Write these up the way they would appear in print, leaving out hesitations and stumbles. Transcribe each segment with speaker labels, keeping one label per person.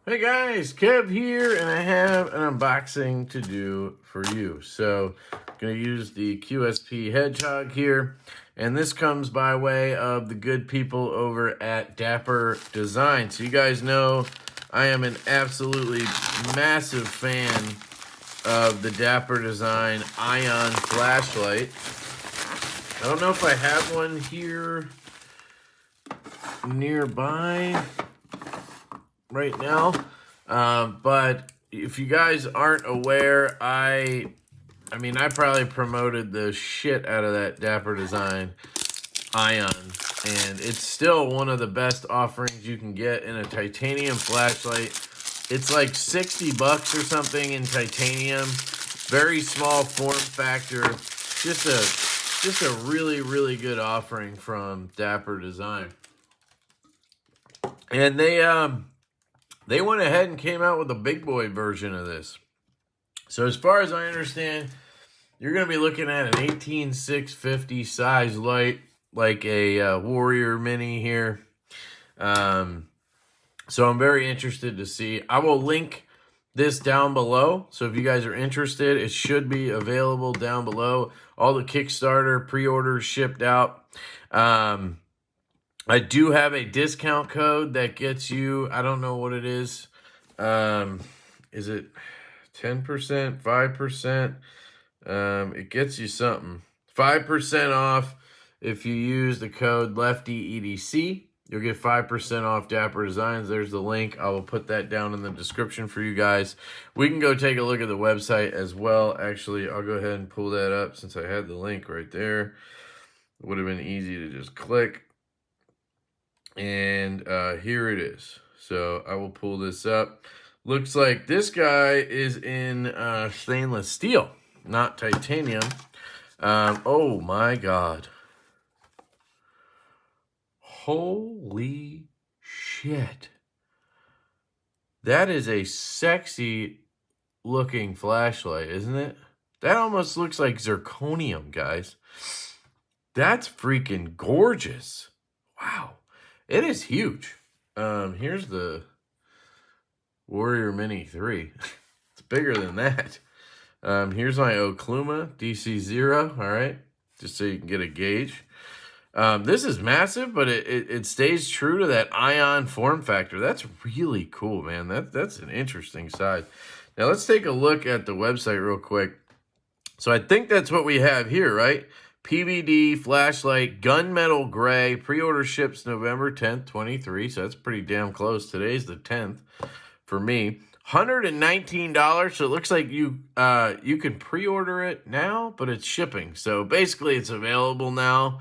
Speaker 1: Hey guys, Kev here, and I have an unboxing to do for you. So, I'm going to use the QSP Hedgehog here, and this comes by way of the good people over at Dapper Design. So you guys know I am an absolutely massive fan of the Dapper Design Ion flashlight. I don't know if I have one here nearby right now, but if you guys aren't aware, I probably promoted the shit out of that Dapper Design Ion, and it's still one of the best offerings you can get in a titanium flashlight. It's like 60 bucks or something in titanium, very small form factor, just a really good offering from Dapper Design. And they went ahead and came out with a big boy version of this. So as far as I understand, you're going to be looking at an 18650 size light, like a Warrior Mini here. So I'm very interested to see. I will link this down below. So if you guys are interested, it should be available down below. All the Kickstarter pre-orders shipped out. I do have a discount code that gets you, I don't know what it is. Is it 10%, 5%? It gets you something. 5% off if you use the code LeftyEDC. You'll get 5% off Dapper Designs. There's the link. I will put that down in the description for you guys. We can go take a look at the website as well. Actually, I'll go ahead and pull that up since I had the link right there. It would have been easy to just click. And here it is. So I will pull this up. Looks like this guy is in stainless steel, not titanium. Oh my God. Holy shit. That is a sexy looking flashlight, isn't it? That almost looks like zirconium, guys. That's freaking gorgeous. Wow. It is huge. Here's the Warrior Mini 3. It's bigger than that. Here's my Okluma DC0. All right, just so you can get a gauge. This is massive, but it stays true to that ion form factor. That's really cool, man. That's an interesting size. Now let's take a look at the website real quick. So I think that's what we have here, right? PVD flashlight, gunmetal gray. Pre-order ships November 10th, 23. So that's pretty damn close. Today's the 10th for me. $119. So it looks like you can pre-order it now, but it's shipping. So basically it's available now.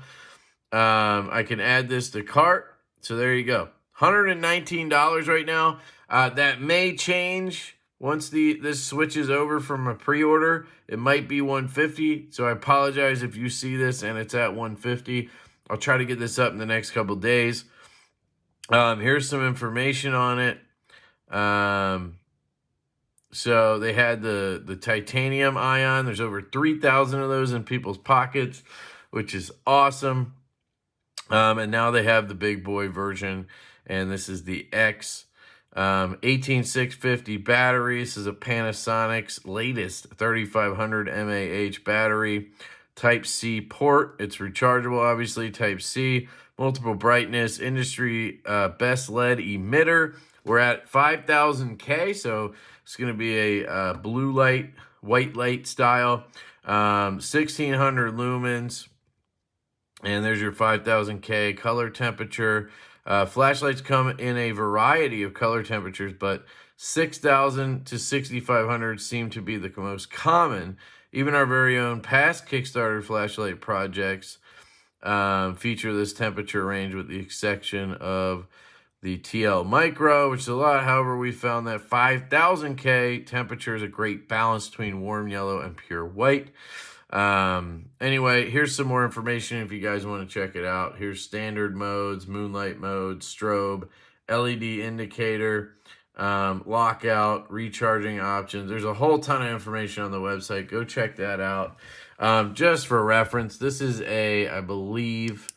Speaker 1: I can add this to cart. So there you go. $119 right now. That may change once this switches over from a pre-order. It might be $150. So I apologize if you see this and it's at $150. I'll try to get this up in the next couple days. Here's some information on it. So they had the titanium ion. There's over 3,000 of those in people's pockets, which is awesome. And now they have the big boy version, and this is the X 18650 battery. This is a Panasonic's latest 3500 mAh battery. Type C port. It's rechargeable, obviously. Type C. Multiple brightness. Industry best LED emitter. We're at 5,000K, so it's going to be a blue light, white light style. 1,600 lumens. And there's your 5,000K color temperature. Flashlights come in a variety of color temperatures, but 6,000 to 6,500 seem to be the most common. Even our very own past Kickstarter flashlight projects feature this temperature range, with the exception of the TL Micro, which is a lot. However, we found that 5,000K temperature is a great balance between warm yellow and pure white. Anyway, here's some more information if you guys want to check it out. Here's standard modes, moonlight mode, strobe, LED indicator, lockout, recharging options. There's a whole ton of information on the website. Go check that out. Just for reference, this is I believe,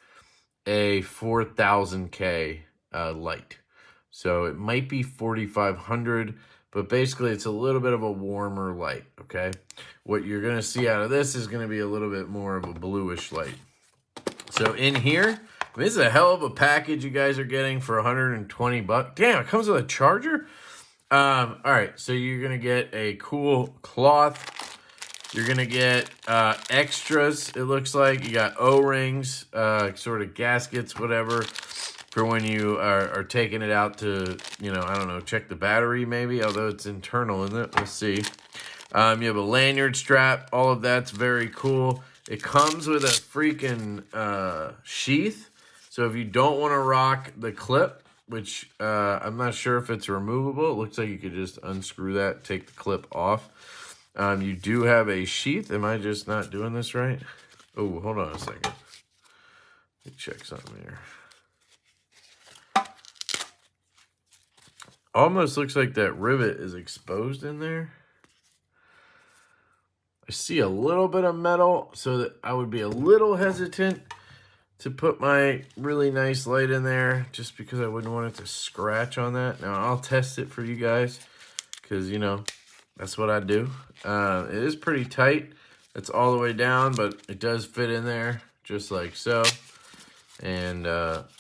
Speaker 1: a 4,000K light. So it might be 4500, but basically it's a little bit of a warmer light, okay? What you're gonna see out of this is gonna be a little bit more of a bluish light. So in here, this is a hell of a package you guys are getting for 120 bucks. Damn, it comes with a charger? All right, so you're gonna get a cool cloth. You're gonna get extras, it looks like. You got O-rings, sort of gaskets, whatever, for when you are taking it out to, you know, I don't know, check the battery maybe, although it's internal, isn't it? We'll see. You have a lanyard strap. All of that's very cool. It comes with a freaking sheath. So if you don't want to rock the clip, which I'm not sure if it's removable. It looks like you could just unscrew that, take the clip off. You do have a sheath. Am I just not doing this right? Oh, hold on a second. Let me check something here. Almost looks like that rivet is exposed in there. I see a little bit of metal, so that I would be a little hesitant to put my really nice light in there, just because I wouldn't want it to scratch on that. Now, I'll test it for you guys, because, you know, that's what I do. It is pretty tight. It's all the way down, but it does fit in there, just like so. And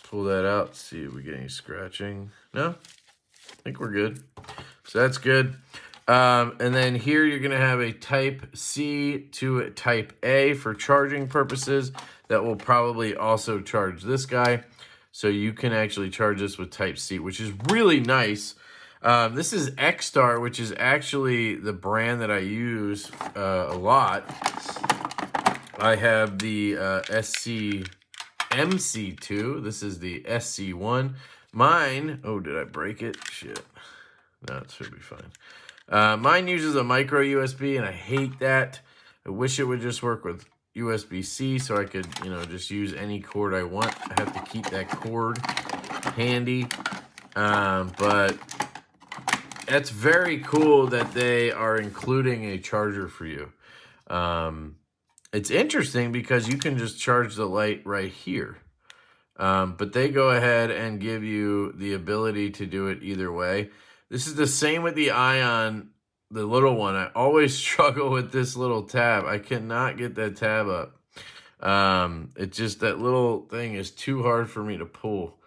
Speaker 1: pull that out, see if we get any scratching. No? I think we're good. So that's good. And then here you're going to have a Type C to a Type A for charging purposes. That will probably also charge this guy. So you can actually charge this with Type C, which is really nice. This is X-Star, which is actually the brand that I use a lot. I have the MC2. This is the SC1. Mine, oh, did I break it? Shit. No, it should be fine. Mine uses a micro USB, and I hate that. I wish it would just work with USB-C so I could, you know, just use any cord I want. I have to keep that cord handy. But that's very cool that they are including a charger for you. It's interesting because you can just charge the light right here. But they go ahead and give you the ability to do it either way. This is the same with the Ion, the little one. I always struggle with this little tab. I cannot get that tab up. It's just that little thing is too hard for me to pull.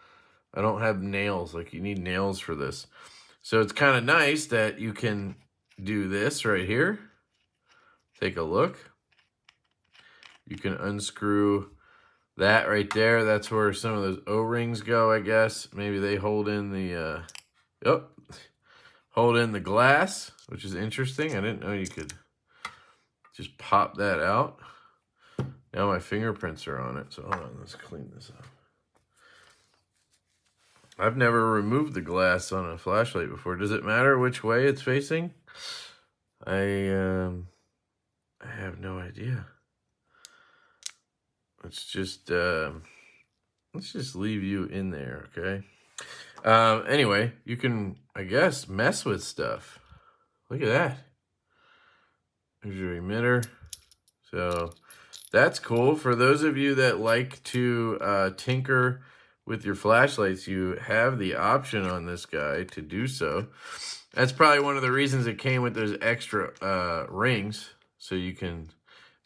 Speaker 1: I don't have nails. Like, you need nails for this. So it's kind of nice that you can do this right here. Take a look. You can unscrew that right there. That's where some of those O-rings go, I guess. Maybe they hold in the, hold in the glass, which is interesting. I didn't know you could just pop that out. Now my fingerprints are on it, so hold on, let's clean this up. I've never removed the glass on a flashlight before. Does it matter which way it's facing? I have no idea. Let's just leave you in there, okay? Anyway, you can, I guess, mess with stuff. Look at that. There's your emitter. So that's cool. For those of you that like to tinker with your flashlights, you have the option on this guy to do so. That's probably one of the reasons it came with those extra rings, so you can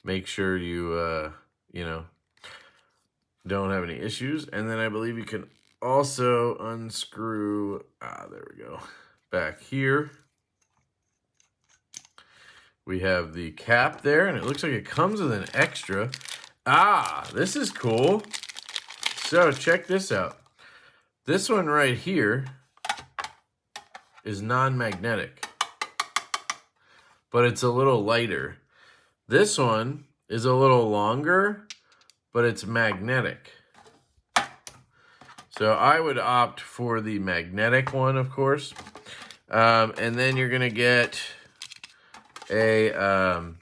Speaker 1: make sure you, you know, don't have any issues. And then I believe you can also unscrew, there we go, back here. We have the cap there, and it looks like it comes with an extra. This is cool. So check this out. This one right here is non-magnetic, but it's a little lighter. This one is a little longer, but it's magnetic. So I would opt for the magnetic one, of course. And then you're gonna get a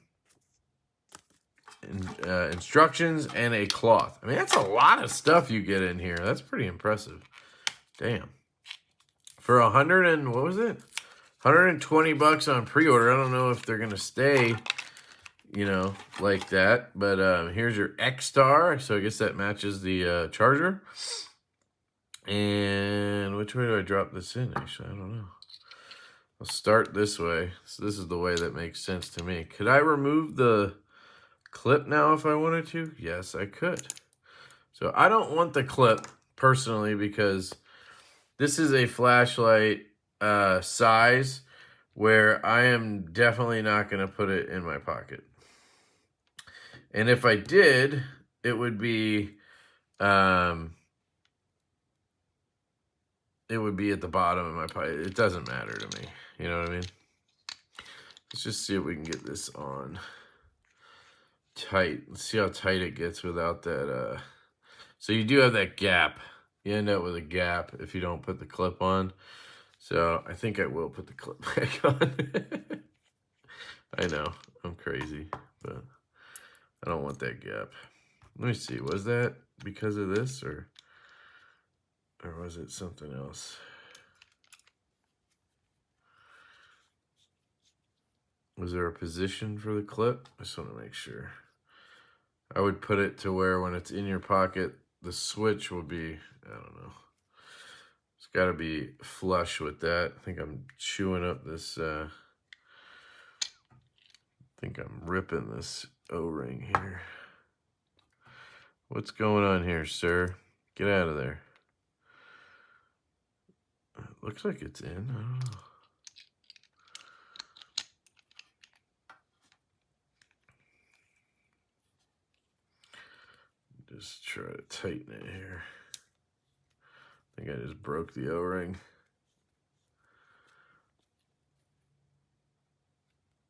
Speaker 1: instructions and a cloth. I mean, that's a lot of stuff you get in here. That's pretty impressive. Damn. For what was it? 120 bucks on pre-order. I don't know if they're gonna stay, you know, like that. But here's your X-Star. So I guess that matches the charger. And which way do I drop this in? Actually, I don't know. I'll start this way. So this is the way that makes sense to me. Could I remove the clip now if I wanted to? Yes, I could. So I don't want the clip personally because this is a flashlight size where I am definitely not going to put it in my pocket. And if I did, it would be at the bottom of my pocket. It doesn't matter to me. You know what I mean? Let's just see if we can get this on tight. Let's see how tight it gets without that. So you do have that gap. You end up with a gap if you don't put the clip on. So I think I will put the clip back on. I know, I'm crazy, but I don't want that gap. Let me see, was that because of this or was it something else? Was there a position for the clip? I just want to make sure. I would put it to where when it's in your pocket, the switch will be, I don't know. It's got to be flush with that. I think I'm chewing up this, I think I'm ripping this O-ring here. What's going on here, sir? Get out of there. It looks like it's in. I don't know. Just try to tighten it here. I think I just broke the O-ring.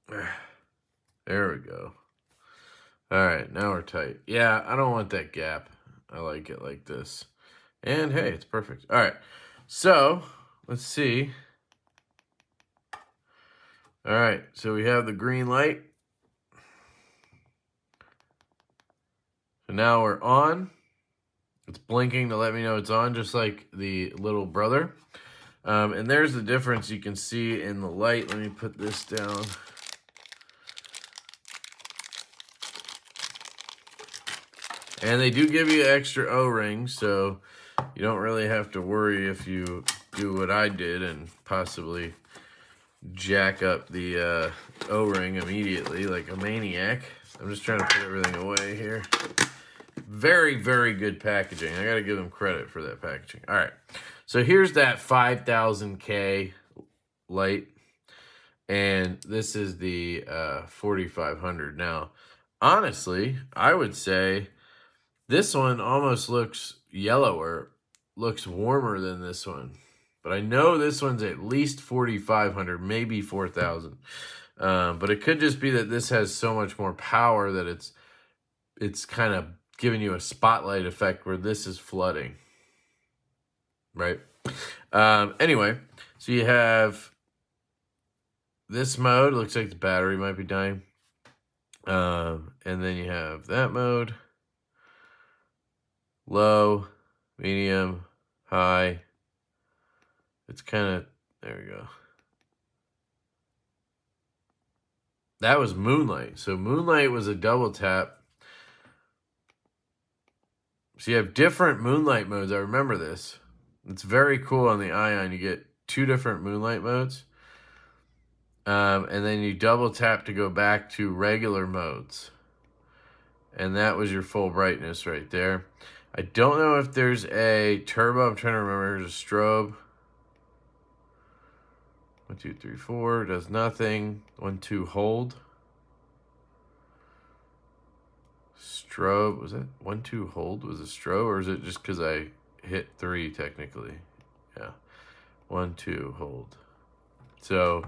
Speaker 1: There we go. All right, now we're tight. Yeah, I don't want that gap. I like it like this. And hey, it's perfect. All right, so let's see. All right, so we have the green light. So now we're on. It's blinking to let me know it's on, just like the little brother. And there's the difference you can see in the light. Let me put this down. And they do give you extra O-rings, so you don't really have to worry if you do what I did and possibly jack up the O-ring immediately like a maniac. I'm just trying to put everything away here. Very, very good packaging. I got to give them credit for that packaging. All right. So here's that 5000K light. And this is the 4500. Now, honestly, I would say this one almost looks yellower, looks warmer than this one. But I know this one's at least 4500, maybe 4000. But it could just be that this has so much more power that it's kind of giving you a spotlight effect where this is flooding, right? Anyway, so you have this mode. Looks like the battery might be dying. And then you have that mode. Low, medium, high. It's kind of, there we go. That was moonlight. So moonlight was a double tap. So you have different moonlight modes. I remember this. It's very cool on the Ion. You get 2 different moonlight modes. And then you double tap to go back to regular modes. And that was your full brightness right there. I don't know if there's a turbo. I'm trying to remember. There's a strobe. 1, 2, 3, 4. Does nothing. 1, 2, hold. Strobe, was that 1, 2, hold was a strobe, or is it just because I hit 3 technically? Yeah, 1, 2, hold. So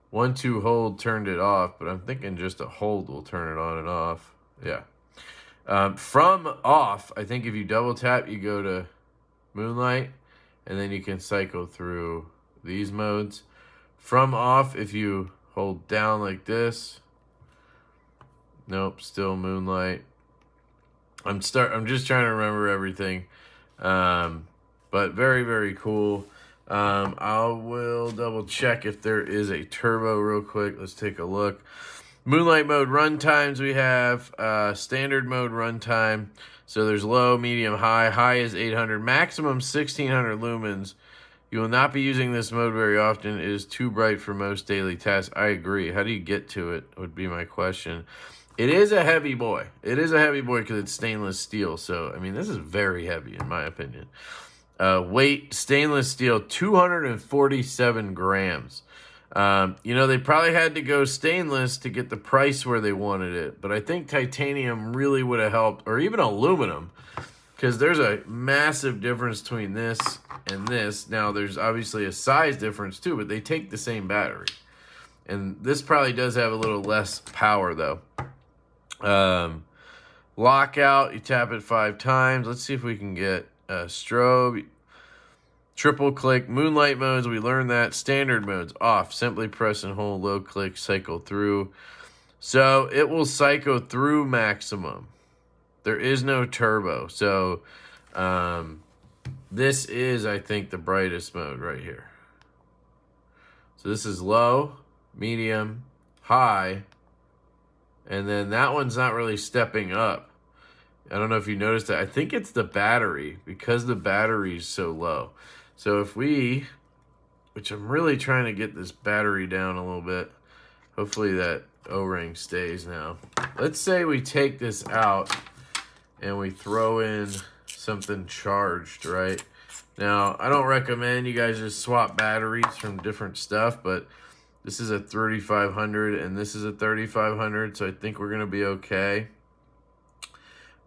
Speaker 1: 1, 2, hold turned it off, but I'm thinking just a hold will turn it on and off. Yeah. From off, I think if you double tap, you go to moonlight, and then you can cycle through these modes. From off, if you hold down like this, nope, still moonlight. I'm just trying to remember everything. But very, very cool. I will double check if there is a turbo real quick. Let's take a look. Moonlight mode run times, we have standard mode run time. So there's low, medium, high. High is 800, maximum 1600 lumens. You will not be using this mode very often. It is too bright for most daily tasks. I agree. How do you get to it would be my question. It is a heavy boy. It is a heavy boy because it's stainless steel. So, I mean, this is very heavy in my opinion. Weight, stainless steel, 247 grams. You know, they probably had to go stainless to get the price where they wanted it. But I think titanium really would have helped, or even aluminum, because there's a massive difference between this and this. Now, there's obviously a size difference too, but they take the same battery. And this probably does have a little less power though. Lockout, you tap it 5 times. Let's see if we can get strobe. Triple click, moonlight modes, we learned that. Standard modes, off. Simply press and hold, low click, cycle through. So it will cycle through maximum. There is no turbo. So this is, I think, the brightest mode right here. So this is low, medium, high. And then that one's not really stepping up. I don't know if you noticed that. I think it's the battery, because the battery's so low. So if we, which I'm really trying to get this battery down a little bit. Hopefully that O-ring stays now. Let's say we take this out and we throw in something charged, right? Now, I don't recommend you guys just swap batteries from different stuff, but this is a 3500 and this is a 3500, so I think we're gonna be okay.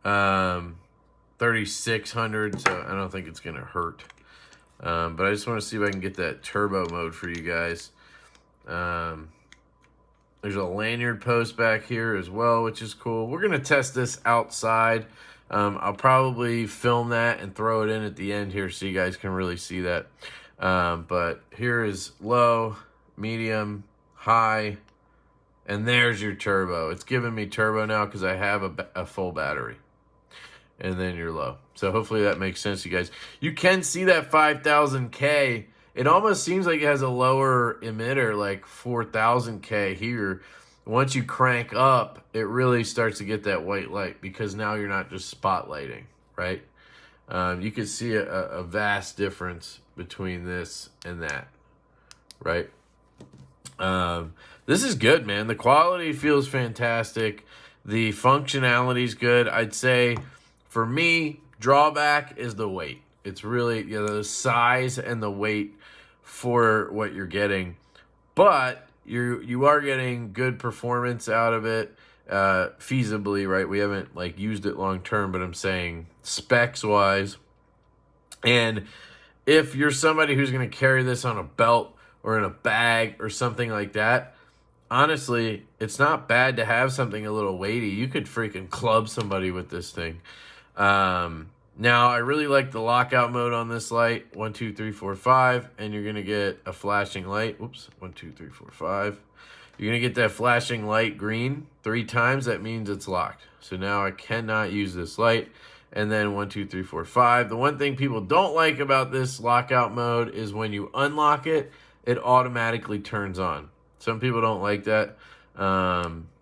Speaker 1: 3600, so I don't think it's gonna hurt. But I just want to see if I can get that turbo mode for you guys. There's a lanyard post back here as well, which is cool. We're going to test this outside. I'll probably film that and throw it in at the end here so you guys can really see that. But here is low, medium, high, and there's your turbo. It's giving me turbo now because I have a full battery. And then you're low. So hopefully that makes sense, you guys. You can see that 5000K. It almost seems like it has a lower emitter, like 4000K here. Once you crank up, it really starts to get that white light because now you're not just spotlighting, right? You can see a vast difference between this and that, right? This is good, man. The quality feels fantastic. The functionality is good. I'd say, for me, drawback is the weight. It's really, you know, the size and the weight for what you're getting. But you are getting good performance out of it, feasibly, right? We haven't like used it long term, but I'm saying specs wise. And if you're somebody who's going to carry this on a belt or in a bag or something like that, honestly, it's not bad to have something a little weighty. You could freaking club somebody with this thing. Now I really like the lockout mode on this light. 1, 2, 3, 4, 5, and you're gonna get a flashing light. Oops, 1, 2, 3, 4, 5. You're gonna get that flashing light green 3 times. That means it's locked. So now I cannot use this light. And then 1, 2, 3, 4, 5. The one thing people don't like about this lockout mode is when you unlock it, it automatically turns on. Some people don't like that.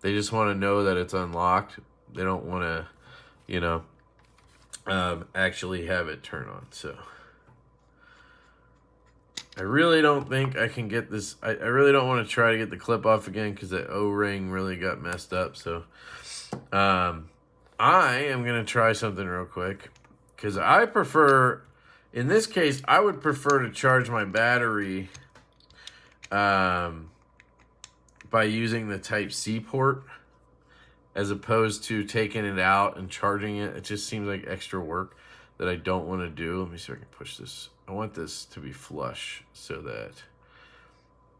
Speaker 1: They just want to know that it's unlocked. They don't want to, you know, actually have it turn on. So I really don't think I can get this. I really don't want to try to get the clip off again because that O-ring really got messed up. So I am going to try something real quick because I prefer, in this case, I would prefer to charge my battery by using the Type-C port as opposed to taking it out and charging it. It just seems like extra work that I don't want to do. Let me see if I can push this. I want this to be flush so that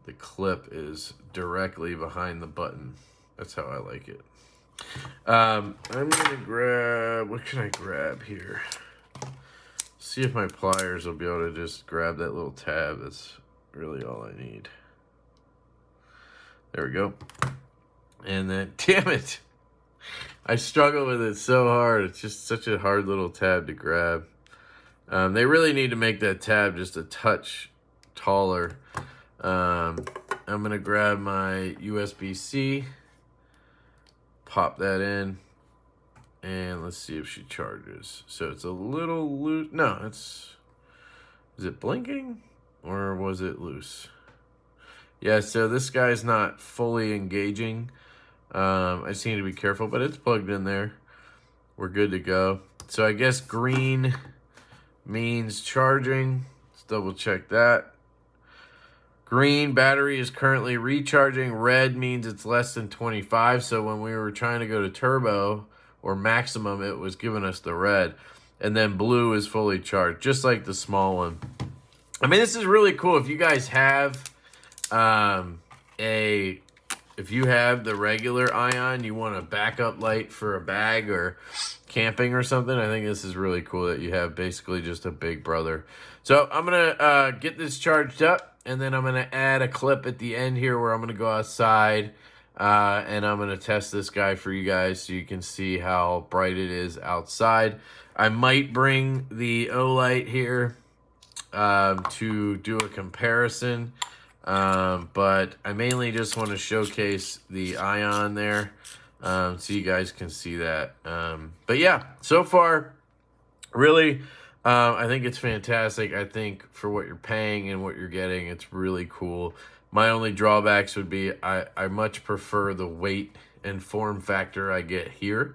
Speaker 1: the clip is directly behind the button. That's how I like it. I'm going to grab, what can I grab here? See if my pliers will be able to just grab that little tab. That's really all I need. There we go. And then, damn it, I struggle with it so hard. It's just such a hard little tab to grab. They really need to make that tab just a touch taller. I'm going to grab my USB-C. pop that in. And let's see if she charges. So it's a little loose. No, is it blinking? Or was it loose? Yeah, so this guy's not fully engaging. I just need to be careful, but it's plugged in there. We're good to go. So I guess green means charging. Let's double check that. Green battery is currently recharging. Red means it's less than 25. So when we were trying to go to turbo or maximum, it was giving us the red. And then blue is fully charged, just like the small one. I mean, this is really cool. If you guys have if you have the regular ion, you want a backup light for a bag or camping or something, I think this is really cool that you have basically just a big brother. So I'm going to get this charged up, and then I'm going to add a clip at the end here where I'm going to go outside, and I'm going to test this guy for you guys so you can see how bright it is outside. I might bring the O-Light here to do a comparison, but I mainly just want to showcase the ion there, so you guys can see that. But yeah, so far, really, I think it's fantastic. I think for what you're paying and what you're getting, it's really cool. My only drawbacks would be I much prefer the weight and form factor I get here,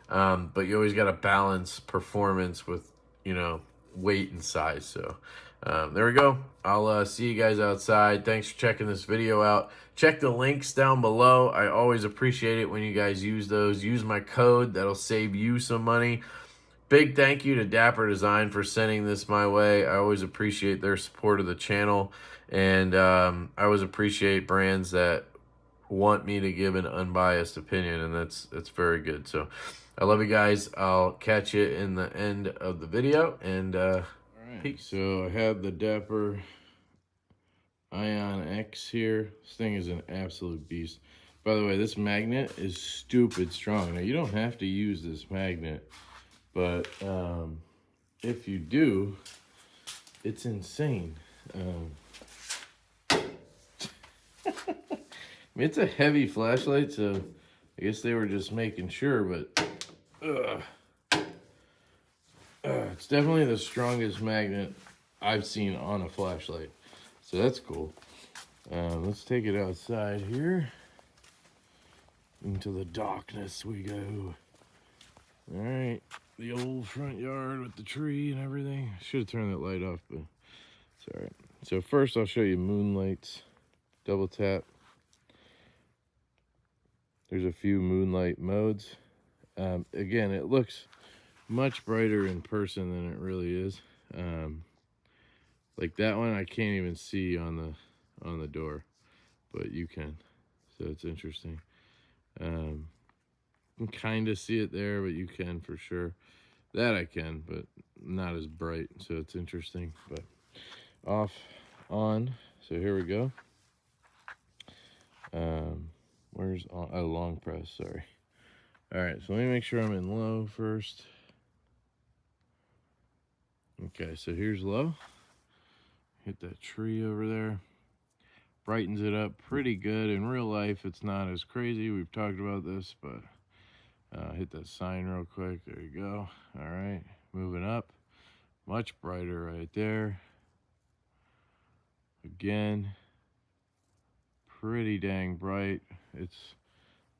Speaker 1: but you always got to balance performance with, you know, weight and size. So there we go. I'll see you guys outside. Thanks for checking this video out. Check the links down below. I always appreciate it when you guys use those. Use my code. That'll save you some money. Big thank you to Dapper Design for sending this my way. I always appreciate their support of the channel, and I always appreciate brands that want me to give an unbiased opinion, and that's very good. So I love you guys. I'll catch you in the end of the video, and peace. So I have the Dapper Ion X here. This thing is an absolute beast. By the way, this magnet is stupid strong. Now, you don't have to use this magnet, but if you do, it's insane. I mean, it's a heavy flashlight, so I guess they were just making sure, but it's definitely the strongest magnet I've seen on a flashlight. So that's cool. Let's take it outside here. Into the darkness we go. All right, the old front yard with the tree and everything. I should have turned that light off, but it's all right. So first I'll show you moonlights. Double tap. There's a few moonlight modes. Again, it looks much brighter in person than it really is. Like that one I can't even see on the door, but you can, so it's interesting. You can kind of see it there, but you can for sure. That I can, but not as bright, so it's interesting. But off, on, so here we go. Where's on? Oh, long press, sorry. All right, so let me make sure I'm in low first. Okay, so here's low. Hit that tree over there. Brightens it up pretty good. In real life, it's not as crazy. We've talked about this, but hit that sign real quick. There you go. All right, moving up. Much brighter right there. Again, pretty dang bright. It's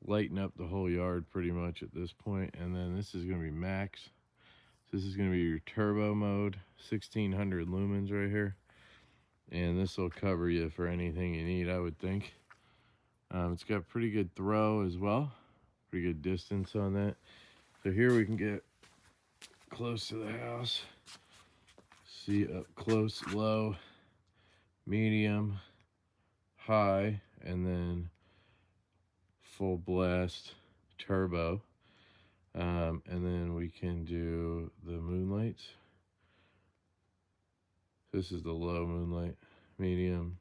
Speaker 1: lighting up the whole yard pretty much at this point. And then this is going to be max. This is going to be your turbo mode, 1600 lumens right here. And this will cover you for anything you need, I would think. It's got pretty good throw as well. Pretty good distance on that. So here we can get close to the house. See up close, low, medium, high, and then full blast turbo. And then we can do the moonlights. This is the low moonlight, medium,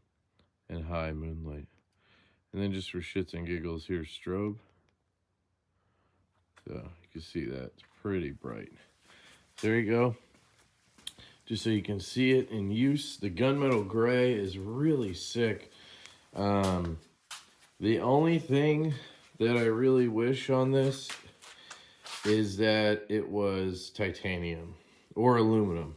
Speaker 1: and high moonlight. And then just for shits and giggles, here's strobe. So you can see that, it's pretty bright. There you go. Just so you can see it in use. The gunmetal gray is really sick. The only thing that I really wish on this is that it was titanium or aluminum.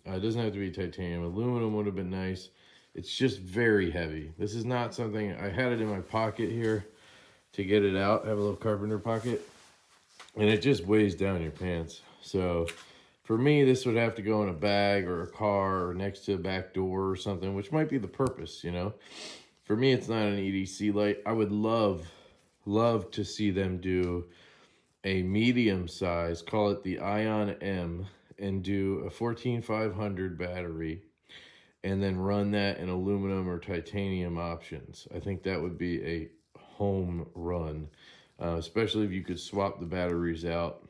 Speaker 1: It doesn't have to be titanium. Aluminum would have been nice. It's just very heavy. This is not something, I had it in my pocket here to get it out. I have a little carpenter pocket, and it just weighs down your pants. So for me, this would have to go in a bag or a car or next to a back door or something, which might be the purpose, you know. For me, it's not an EDC light. I would love to see them do a medium size, call it the Ion M, and do a 14500 battery and then run that in aluminum or titanium options. I think that would be a home run, especially if you could swap the batteries out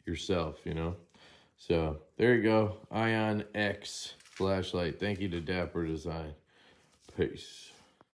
Speaker 1: yourself, you know. So there you go, Ion X flashlight. Thank you to Dapper Design. Peace.